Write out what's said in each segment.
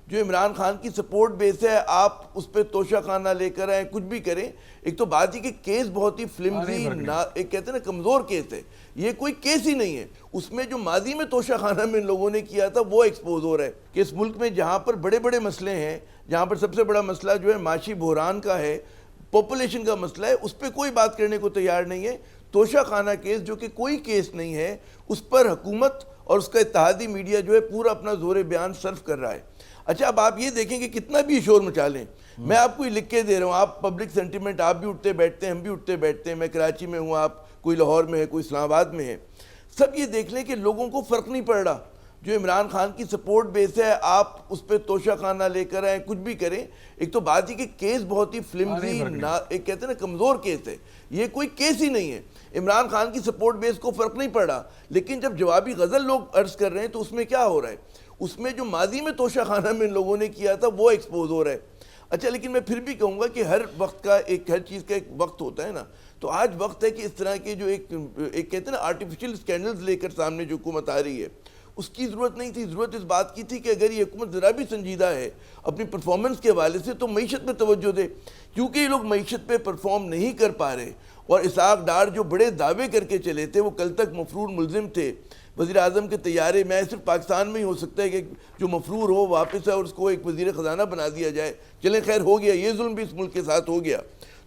جو عمران خان کی سپورٹ بیس ہے، آپ اس پہ توشہ خانہ لے کر آئیں، کچھ بھی کریں. ایک تو بات یہ کہ کیس بہت ہی فلمزی، ایک کہتے ہیں نا کمزور کیس ہے، یہ کوئی کیس ہی نہیں ہے. اس میں جو ماضی میں توشہ خانہ میں لوگوں نے کیا تھا وہ ایکسپوز ہو رہا ہے کہ اس ملک میں جہاں پر بڑے بڑے مسئلے ہیں، جہاں پر سب سے بڑا مسئلہ جو ہے معاشی بحران کا ہے، پاپولیشن کا مسئلہ ہے، اس پہ کوئی بات کرنے کو تیار نہیں ہے. توشہ خانہ کیس جو کہ کوئی کیس نہیں ہے، اس پر حکومت اور اس کا اتحادی میڈیا جو ہے پورا اپنا زور بیان صرف کر رہا ہے. اچھا اب آپ یہ دیکھیں کہ کتنا بھی شور مچا لیں، میں آپ کو یہ لکھ کے دے رہا ہوں، آپ پبلک سینٹیمنٹ آپ بھی اٹھتے بیٹھتے ہیں، ہم بھی اٹھتے بیٹھتے ہیں، میں کراچی میں ہوں، آپ کوئی لاہور میں ہے، کوئی اسلام آباد میں ہے، سب یہ دیکھ لیں کہ لوگوں کو فرق نہیں پڑ رہا. جو عمران خان کی سپورٹ بیس ہے، آپ اس پہ توشہ خانہ لے کر آئیں، کچھ بھی کریں. ایک تو بات یہ کہ کیس بہت ہی فلمزی، ایک کہتے ہیں نا کمزور کیس ہے، یہ کوئی کیس ہی نہیں ہے. عمران خان کی سپورٹ بیس کو فرق نہیں پڑ رہا، لیکن جب جوابی غزل لوگ عرض کر رہے ہیں تو اس میں کیا ہو رہا ہے؟ اس میں جو ماضی میں توشہ خانہ میں لوگوں نے کیا تھا وہ ایکسپوز ہو رہا ہے. اچھا لیکن میں پھر بھی کہوں گا کہ ہر وقت کا ہر چیز کا ایک وقت ہوتا ہے نا. تو آج وقت ہے کہ اس طرح کے جو ایک کہتے ہیں نا آرٹیفیشل سکینڈلز لے کر سامنے جو حکومت آ رہی ہے، اس کی ضرورت نہیں تھی. ضرورت اس بات کی تھی کہ اگر یہ حکومت ذرا بھی سنجیدہ ہے اپنی پرفارمنس کے حوالے سے تو معیشت پہ توجہ دے. کیونکہ یہ لوگ معیشت پہ پرفارم نہیں کر پا رہے، اور اسحاق ڈار جو بڑے دعوے کر کے چلے تھے، وہ کل تک مفرور ملزم تھے. وزیر اعظم کے طیارے میں صرف پاکستان میں ہی ہو سکتا ہے کہ جو مفرور ہو واپس ہے اور اس کو ایک وزیر خزانہ بنا دیا جائے. چلیں خیر ہو گیا، یہ ظلم بھی اس ملک کے ساتھ ہو گیا.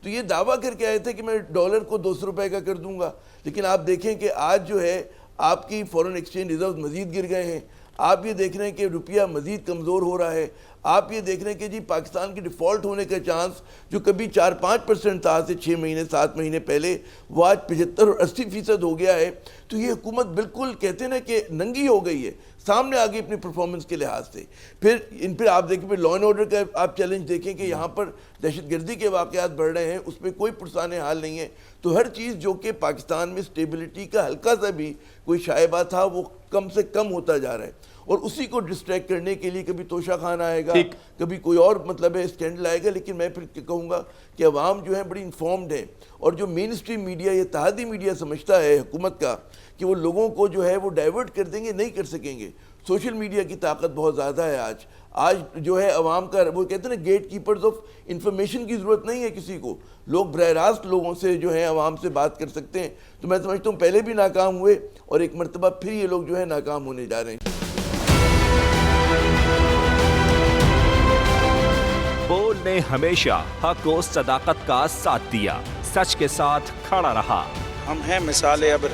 تو یہ دعویٰ کر کے آئے تھے کہ میں ڈالر کو 200 روپے کا کر دوں گا، لیکن آپ دیکھیں کہ آج جو ہے آپ کی فورن ایکسچینج ریزرو مزید گر گئے ہیں. آپ یہ دیکھ رہے ہیں کہ روپیہ مزید کمزور ہو رہا ہے. آپ یہ دیکھ رہے ہیں کہ جی پاکستان کی ڈیفالٹ ہونے کا چانس جو کبھی 4-5% تھا سے 6 مہینے 7 مہینے پہلے، وہ آج 75 اور 80% ہو گیا ہے. تو یہ حکومت بالکل کہتے ہیں نا کہ ننگی ہو گئی ہے، سامنے آ گئی اپنی پرفارمنس کے لحاظ سے. پھر آپ دیکھیں، پھر لا اینڈ آرڈر کا آپ چیلنج دیکھیں کہ یہاں پر دہشت گردی کے واقعات بڑھ رہے ہیں، اس پہ کوئی پرسان حال نہیں ہے. تو ہر چیز جو کہ پاکستان میں اسٹیبلٹی کا ہلکا سا بھی کوئی شائبہ تھا وہ کم سے کم ہوتا جا رہا ہے. اور اسی کو ڈسٹریکٹ کرنے کے لیے کبھی توشہ خانہ آئے گا، کبھی کوئی اور مطلب ہے اسکینڈل آئے گا. لیکن میں پھر کہوں گا کہ عوام جو ہے بڑی انفارمڈ ہے، اور جو مین اسٹریم میڈیا یا اتحادی میڈیا سمجھتا ہے حکومت کا کہ وہ لوگوں کو جو ہے وہ ڈائیورٹ کر دیں گے، نہیں کر سکیں گے. سوشل میڈیا کی طاقت بہت زیادہ ہے. آج جو ہے عوام کا، وہ کہتے ہیں نا گیٹ کیپرز آف انفارمیشن کی ضرورت نہیں ہے کسی کو. لوگ براہ راست لوگوں سے جو ہے عوام سے بات کر سکتے ہیں. تو میں سمجھتا ہوں پہلے بھی ناکام ہوئے اور ایک مرتبہ پھر یہ لوگ جو ہے ناکام ہونے جا رہے ہیں. بول نے ہمیشہ حق و صداقت کا ساتھ دیا، سچ کے ساتھ کھڑا رہا. ہم ہیں مثال ابر،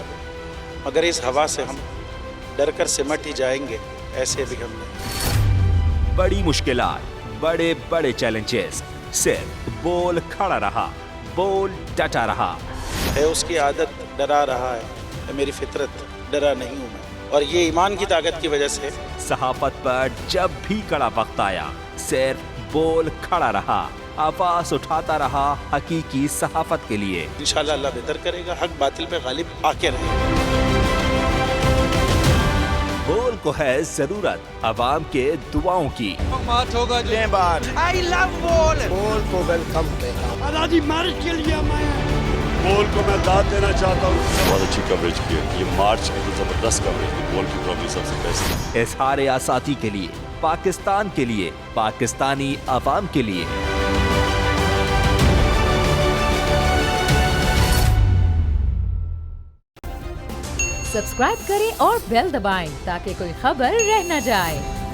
مگر اس ہوا سے ہم ڈر کر سمٹ ہی جائیں گے، ایسے بھی ہم نے. بڑی مشکلات، بڑے بڑے چیلنجز، صرف بول کھڑا رہا، بول ڈٹا رہا. ہے اس کی عادت ڈرا رہا ہے، میری فطرت ڈرا نہیں ہوں میں، اور یہ ایمان کی طاقت کی وجہ سے. صحافت پر جب بھی کڑا وقت آیا، صرف بول کھڑا رہا، آواز اٹھاتا رہا حقیقی صحافت کے لیے. انشاءاللہ اللہ بہتر کرے گا، حق باطل پہ غالب آ کے رہے گا. بول کو ہے ضرورت عوام کے دعاؤں کی. بات ہوگا جے بار آئی لو بول، بول کو ویلکم کہتا ہوں. آزادی مارچ کے لیے میں بول کو میں داد دینا چاہتا ہوں. بہت اچھی کوریج کی ہے یہ مارچ کی، تو زبردست کوریج کی. بول کی پرابلی سب سے بیسٹ. اظہار آزادی کے لیے، پاکستان کے لیے، پاکستانی عوام کے لیے. سبسکرائب کریں اور بیل دبائیں تاکہ کوئی خبر رہ نہ جائے.